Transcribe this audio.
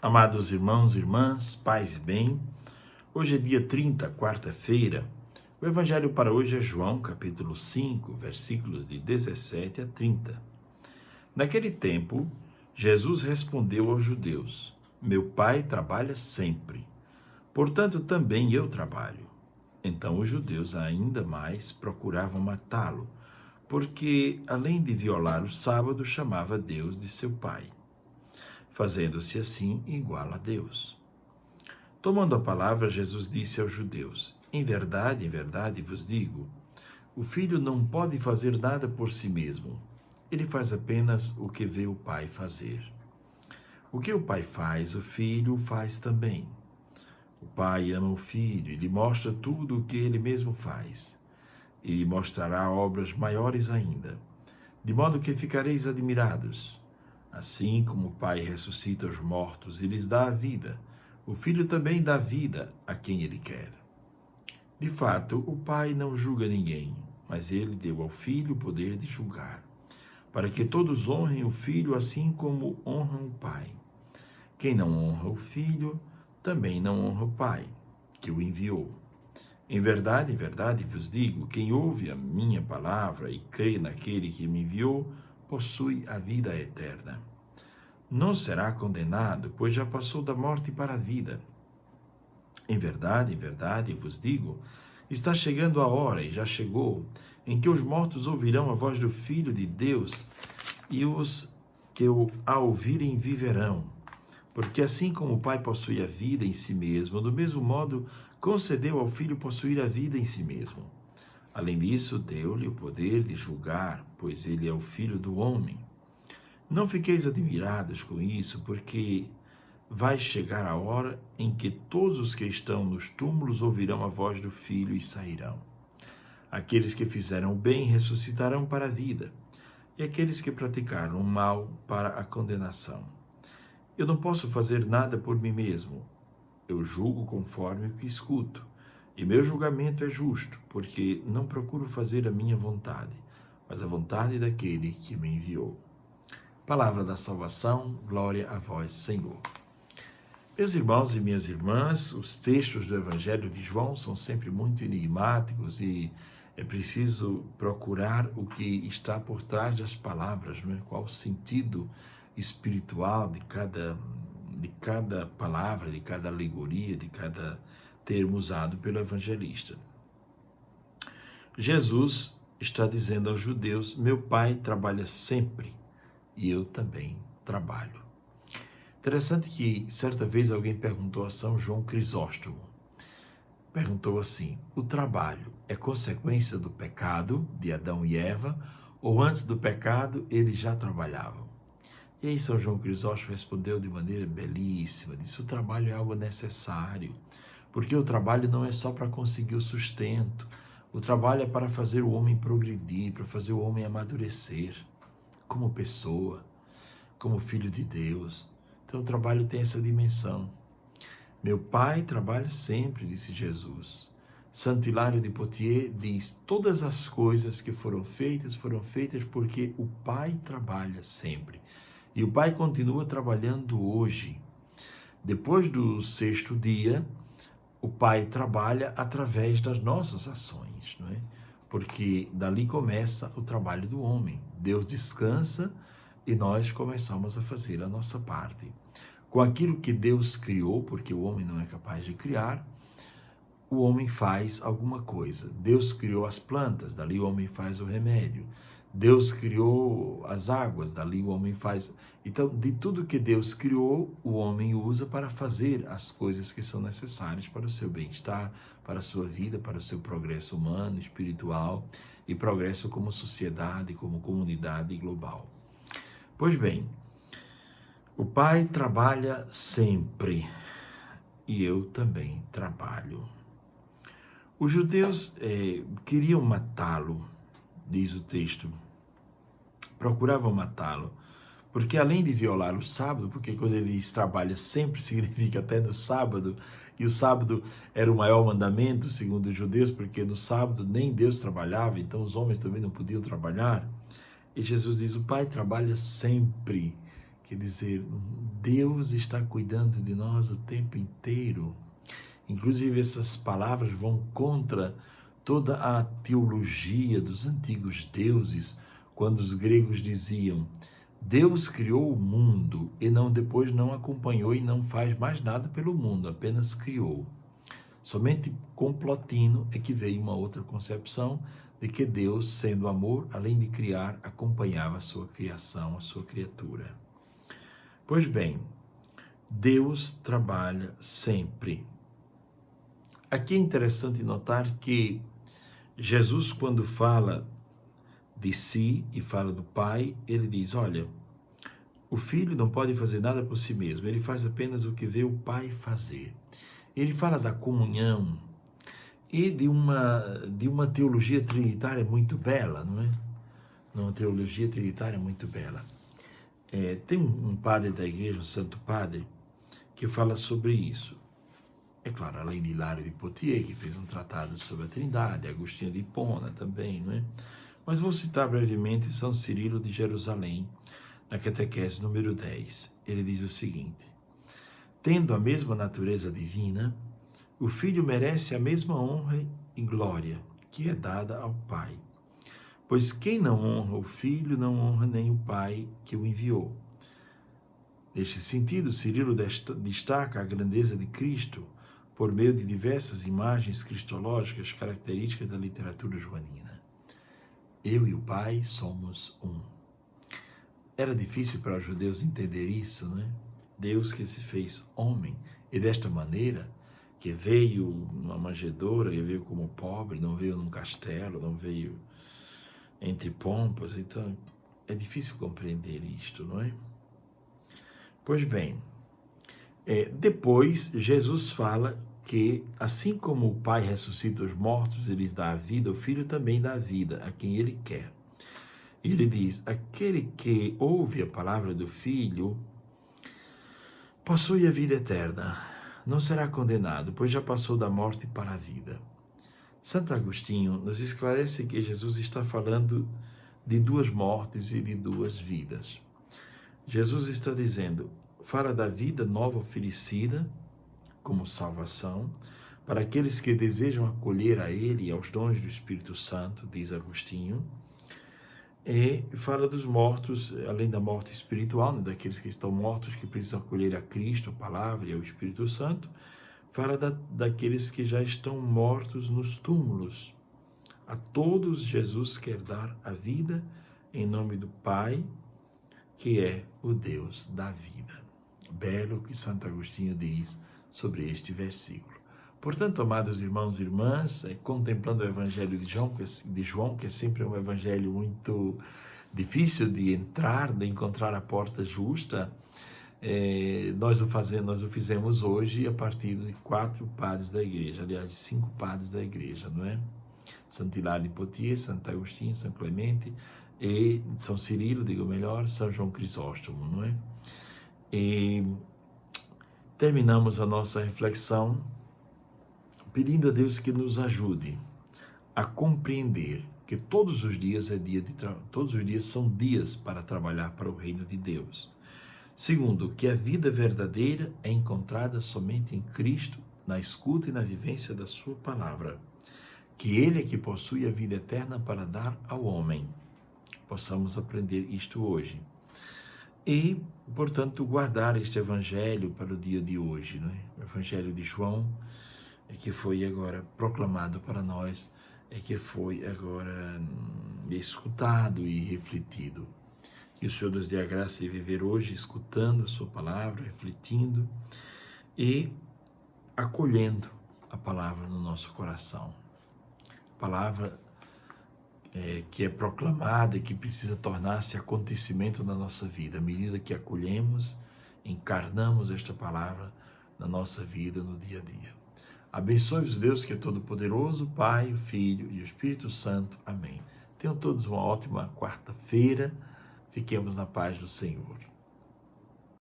Amados irmãos e irmãs, paz e bem, hoje é dia 30, quarta-feira. O evangelho para hoje é João, capítulo 5, versículos de 17 a 30. Naquele tempo, Jesus respondeu aos judeus: Meu Pai trabalha sempre, portanto também eu trabalho. Então os judeus ainda mais procuravam matá-lo, porque, além de violar o sábado, chamava Deus de seu Pai, fazendo-se assim igual a Deus. Tomando a palavra, Jesus disse aos judeus: em verdade vos digo, o filho não pode fazer nada por si mesmo. Ele faz apenas o que vê o Pai fazer. O que o Pai faz, o filho faz também. O Pai ama o filho e lhe mostra tudo o que ele mesmo faz. E lhe mostrará obras maiores ainda, de modo que ficareis admirados. Assim como o Pai ressuscita os mortos e lhes dá a vida, o Filho também dá vida a quem ele quer. De fato, o Pai não julga ninguém, mas ele deu ao Filho o poder de julgar, para que todos honrem o Filho assim como honram o Pai. Quem não honra o Filho, também não honra o Pai, que o enviou. Em verdade vos digo, quem ouve a minha palavra e crê naquele que me enviou, possui a vida eterna. Não será condenado, pois já passou da morte para a vida. Em verdade vos digo, está chegando a hora, e já chegou, em que os mortos ouvirão a voz do Filho de Deus, e os que a ouvirem viverão. Porque assim como o Pai possui a vida em si mesmo, do mesmo modo concedeu ao Filho possuir a vida em si mesmo. Além disso, deu-lhe o poder de julgar, pois ele é o Filho do homem. Não fiqueis admirados com isso, porque vai chegar a hora em que todos os que estão nos túmulos ouvirão a voz do Filho e sairão. Aqueles que fizeram o bem ressuscitarão para a vida, e aqueles que praticaram o mal para a condenação. Eu não posso fazer nada por mim mesmo. Eu julgo conforme o que escuto, e meu julgamento é justo, porque não procuro fazer a minha vontade, mas a vontade daquele que me enviou. Palavra da salvação, glória a vós, Senhor. Meus irmãos e minhas irmãs, os textos do Evangelho de João são sempre muito enigmáticos e é preciso procurar o que está por trás das palavras, né? Qual o sentido espiritual de cada palavra, de cada alegoria, de cada termo usado pelo evangelista. Jesus está dizendo aos judeus: meu Pai trabalha sempre e eu também trabalho. Interessante que certa vez alguém perguntou a São João Crisóstomo, perguntou assim: o trabalho é consequência do pecado de Adão e Eva, ou antes do pecado eles já trabalhavam? E aí São João Crisóstomo respondeu de maneira belíssima, disse: o trabalho é algo necessário, porque o trabalho não é só para conseguir o sustento, o trabalho é para fazer o homem progredir, para fazer o homem amadurecer, como pessoa, como filho de Deus. Então o trabalho tem essa dimensão. Meu Pai trabalha sempre, disse Jesus. Santo Hilário de Poitiers diz: todas as coisas que foram feitas porque o Pai trabalha sempre. E o Pai continua trabalhando hoje. Depois do sexto dia, o Pai trabalha através das nossas ações, não é? Porque dali começa o trabalho do homem. Deus descansa e nós começamos a fazer a nossa parte. Com aquilo que Deus criou, porque o homem não é capaz de criar, o homem faz alguma coisa. Deus criou as plantas, dali o homem faz o remédio. Deus criou as águas, dali o homem faz... Então, de tudo que Deus criou, o homem usa para fazer as coisas que são necessárias para o seu bem-estar, para a sua vida, para o seu progresso humano, espiritual e progresso como sociedade, como comunidade global. Pois bem, o Pai trabalha sempre e eu também trabalho. Os judeus queriam matá-lo, diz o texto, procuravam matá-lo, porque além de violar o sábado, porque quando ele diz trabalha sempre, significa até no sábado, e o sábado era o maior mandamento, segundo os judeus, porque no sábado nem Deus trabalhava, então os homens também não podiam trabalhar. E Jesus diz: o Pai trabalha sempre, quer dizer, Deus está cuidando de nós o tempo inteiro. Inclusive, essas palavras vão contra toda a teologia dos antigos deuses, quando os gregos diziam: Deus criou o mundo e depois não acompanhou e não faz mais nada pelo mundo, apenas criou. Somente com Plotino é que veio uma outra concepção de que Deus, sendo amor, além de criar, acompanhava a sua criação, a sua criatura. Pois bem, Deus trabalha sempre. Aqui é interessante notar que Jesus, quando fala de si e fala do Pai, ele diz: olha, o Filho não pode fazer nada por si mesmo, ele faz apenas o que vê o Pai fazer. Ele fala da comunhão e de uma teologia trinitária muito bela, não é? Uma teologia trinitária muito bela. Tem um padre da igreja, um santo padre, que fala sobre isso. É claro, além de Hilário de Poitiers, que fez um tratado sobre a Trindade, Agostinho de Hipona também, não é? Mas vou citar brevemente São Cirilo de Jerusalém, na catequese número 10. Ele diz o seguinte: tendo a mesma natureza divina, o Filho merece a mesma honra e glória que é dada ao Pai. Pois quem não honra o Filho, não honra nem o Pai que o enviou. Neste sentido, Cirilo destaca a grandeza de Cristo por meio de diversas imagens cristológicas características da literatura joanina. Eu e o Pai somos um. Era difícil para os judeus entender isso, não é? Deus que se fez homem e desta maneira, que veio numa manjedoura, que veio como pobre, não veio num castelo, não veio entre pompas, então é difícil compreender isto, não é? Pois bem, depois Jesus fala que assim como o Pai ressuscita os mortos e lhes dá a vida, o Filho também dá a vida a quem Ele quer. Ele diz: aquele que ouve a palavra do Filho possui a vida eterna, não será condenado, pois já passou da morte para a vida. Santo Agostinho nos esclarece que Jesus está falando de duas mortes e de duas vidas. Jesus está dizendo, fala da vida nova oferecida como salvação para aqueles que desejam acolher a Ele e aos dons do Espírito Santo, diz Agostinho, e fala dos mortos, além da morte espiritual, né, daqueles que estão mortos, que precisam acolher a Cristo, a Palavra e ao Espírito Santo, fala daqueles que já estão mortos nos túmulos. A todos Jesus quer dar a vida em nome do Pai, que é o Deus da vida. Belo que Santo Agostinho diz sobre este versículo. Portanto, amados irmãos e irmãs, contemplando o Evangelho de João, que é sempre um evangelho muito difícil de entrar, de encontrar a porta justa, nós o fizemos hoje a partir de 4 padres da igreja, aliás, de 5 padres da igreja, não é? Santo Hilário de Poitiers, Santo Agostinho, São Clemente e São Cirilo, digo melhor, São João Crisóstomo, não é? E terminamos a nossa reflexão pedindo a Deus que nos ajude a compreender que todos os dias todos os dias são dias para trabalhar para o reino de Deus. Segundo, que a vida verdadeira é encontrada somente em Cristo, na escuta e na vivência da sua palavra. Que Ele é que possui a vida eterna para dar ao homem. Possamos aprender isto hoje. E, portanto, guardar este evangelho para o dia de hoje, não é? O evangelho de João, que foi agora proclamado para nós, que foi agora escutado e refletido. Que o Senhor nos dê a graça de viver hoje escutando a sua palavra, refletindo e acolhendo a palavra no nosso coração. Palavra que é proclamada e que precisa tornar-se acontecimento na nossa vida, à medida que acolhemos, encarnamos esta palavra na nossa vida, no dia a dia. Abençoe-vos Deus, que é todo-poderoso, Pai, o Filho e o Espírito Santo. Amém. Tenham todos uma ótima quarta-feira. Fiquemos na paz do Senhor.